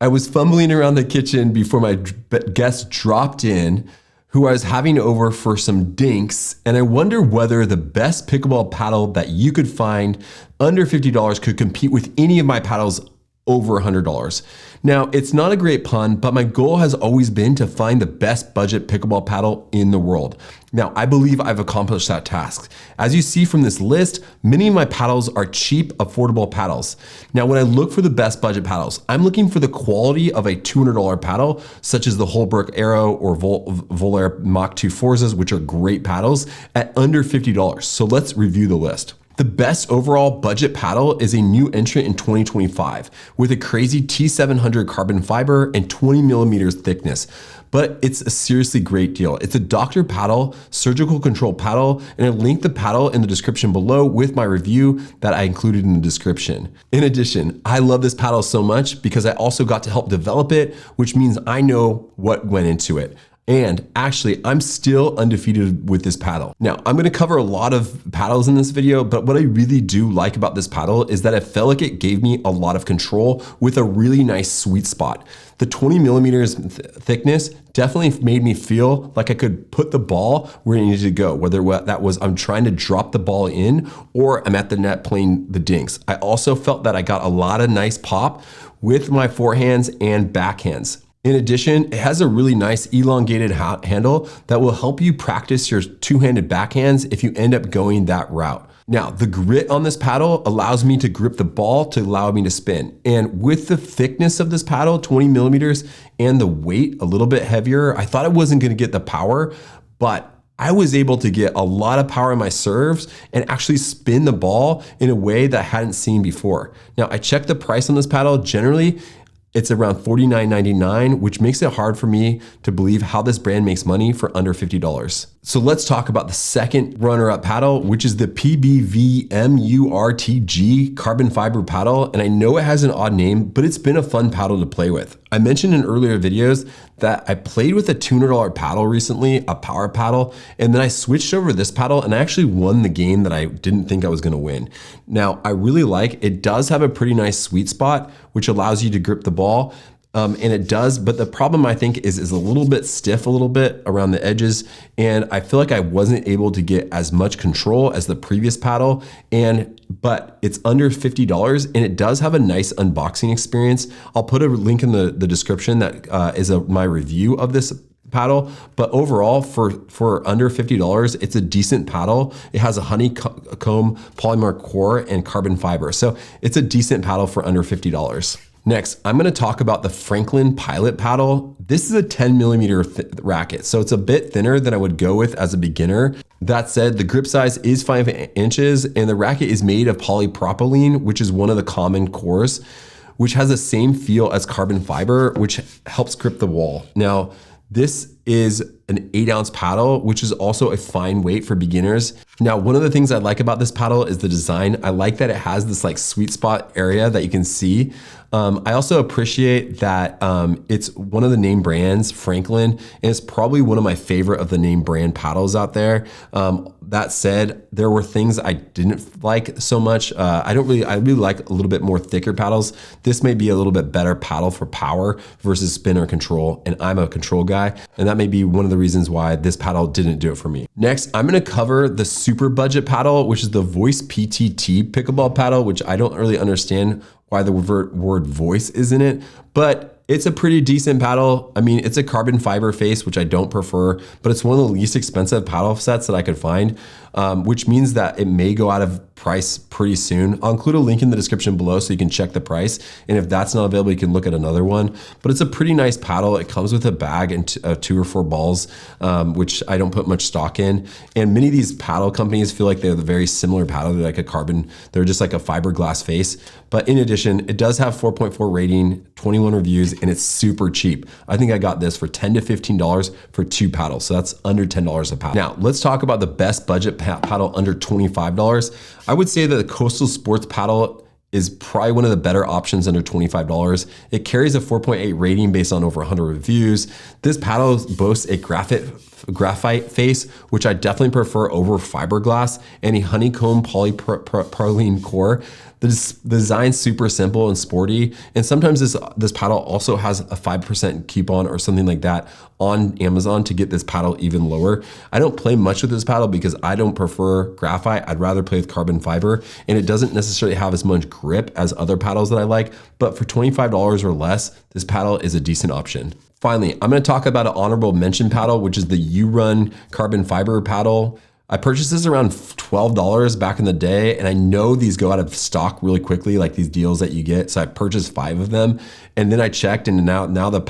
I was fumbling around the kitchen before my guest dropped in, who I was having over for some dinks, and I wonder whether the best pickleball paddle that you could find under $50 could compete with any of my paddles over $100. Now, it's not a great pun, but my goal has always been to find the best budget pickleball paddle in the world. Now, I believe I've accomplished that task. As you see from this list, many of my paddles are cheap, affordable paddles. Now, when I look for the best budget paddles, I'm looking for the quality of a $200 paddle, such as the Holbrook Aero or Volair Mach 2 Forzas, which are great paddles, at under $50. So let's review the list. The best overall budget paddle is a new entrant in 2025 with a crazy T700 carbon fiber and 20 millimeters thickness. But it's a seriously great deal. It's a Dr. Paddle, surgical control paddle, and I linked the paddle in the description below with my review that I included in the description. In addition, I love this paddle so much because I also got to help develop it, which means I know what went into it. And actually, I'm still undefeated with this paddle. Now, I'm gonna cover a lot of paddles in this video, but what I really do like about this paddle is that I felt like it gave me a lot of control with a really nice sweet spot. The 20 millimeters thickness definitely made me feel like I could put the ball where it needed to go, whether that was I'm trying to drop the ball in or I'm at the net playing the dinks. I also felt that I got a lot of nice pop with my forehands and backhands. In addition, it has a really nice elongated handle that will help you practice your two-handed backhands if you end up going that route. Now, the grit on this paddle allows me to grip the ball to allow me to spin. And with the thickness of this paddle, 20 millimeters, and the weight a little bit heavier, I thought I wasn't gonna get the power, but I was able to get a lot of power in my serves and actually spin the ball in a way that I hadn't seen before. Now, I checked the price on this paddle. Generally, it's around $49.99, which makes it hard for me to believe how this brand makes money for under $50. So let's talk about the second runner-up paddle, which is the PBV MURTG carbon fiber paddle. And I know it has an odd name, but it's been a fun paddle to play with. I mentioned in earlier videos that I played with a $200 paddle recently, a power paddle, and then I switched over to this paddle and I actually won the game that I didn't think I was gonna win. Now, I really like, it does have a pretty nice sweet spot, which allows you to grip the ball. And it does, but the problem I think is a little bit stiff a little bit around the edges. And I feel like I wasn't able to get as much control as the previous paddle. But it's under $50 and it does have a nice unboxing experience. I'll put a link in the description that is my review of this paddle, but overall for under $50, it's a decent paddle. It has a honeycomb polymer core and carbon fiber. So it's a decent paddle for under $50. Next, I'm gonna talk about the Franklin Pilot paddle. This is a 10 millimeter racket, so it's a bit thinner than I would go with as a beginner. That said, the grip size is 5 inches and the racket is made of polypropylene, which is one of the common cores, which has the same feel as carbon fiber, which helps grip the wall. Now, this is an 8-ounce paddle, which is also a fine weight for beginners. Now, one of the things I like about this paddle is the design. I like that it has this like sweet spot area that you can see. I also appreciate that it's one of the name brands, Franklin, and it's probably one of my favorite of the name brand paddles out there. That said, there were things I didn't like so much. I really like a little bit more thicker paddles. This may be a little bit better paddle for power versus spin or control, and I'm a control guy, and that may be one of the reasons why this paddle didn't do it for me. Next, I'm gonna cover the super budget paddle, which is the Voice PTT pickleball paddle, which I don't really understand why the word voice is in it, but it's a pretty decent paddle. I mean, it's a carbon fiber face, which I don't prefer, but it's one of the least expensive paddle sets that I could find, which means that it may go out of price pretty soon. I'll include a link in the description below so you can check the price. And if that's not available, you can look at another one. But it's a pretty nice paddle. It comes with a bag and 2 or 4 balls, which I don't put much stock in. And many of these paddle companies feel like they're the very similar paddle. They're like a carbon, they're just like a fiberglass face. But in addition, it does have 4.4 rating, 21 reviews, and it's super cheap. I think I got this for $10 to $15 for 2 paddles. So that's under $10 a paddle. Now, let's talk about the best budget paddle under $25. I would say that the Coastal Sports paddle is probably one of the better options under $25. It carries a 4.8 rating based on over 100 reviews. This paddle boasts a graphite face, which I definitely prefer over fiberglass, and a honeycomb polypropylene core. The design's super simple and sporty. And sometimes this paddle also has a 5% coupon or something like that on Amazon to get this paddle even lower. I don't play much with this paddle because I don't prefer graphite. I'd rather play with carbon fiber, and it doesn't necessarily have as much grip as other paddles that I like. But for $25 or less, this paddle is a decent option. Finally, I'm gonna talk about an honorable mention paddle, which is the U-Run carbon fiber paddle. I purchased this around $12 back in the day, and I know these go out of stock really quickly, like these deals that you get. So I purchased 5 of them, and then I checked, and now the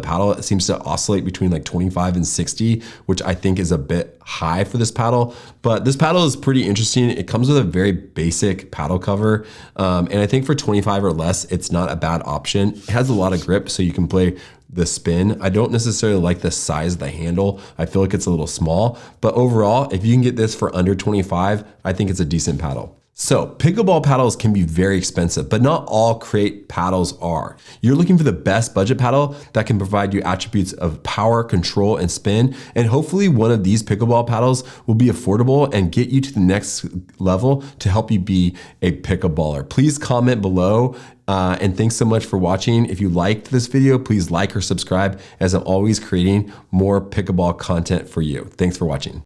paddle seems to oscillate between like 25 and 60, which I think is a bit high for this paddle. But this paddle is pretty interesting. It comes with a very basic paddle cover, and I think for 25 or less, it's not a bad option. It has a lot of grip, so you can play the spin. I don't necessarily like the size of the handle. I feel like it's a little small, but overall, if you can get this for under 25, I think it's a decent paddle. So pickleball paddles can be very expensive, but not all crate paddles are. You're looking for the best budget paddle that can provide you attributes of power, control, and spin. And hopefully one of these pickleball paddles will be affordable and get you to the next level to help you be a pickleballer. Please comment below. And thanks so much for watching. If you liked this video, please like or subscribe, as I'm always creating more pickleball content for you. Thanks for watching.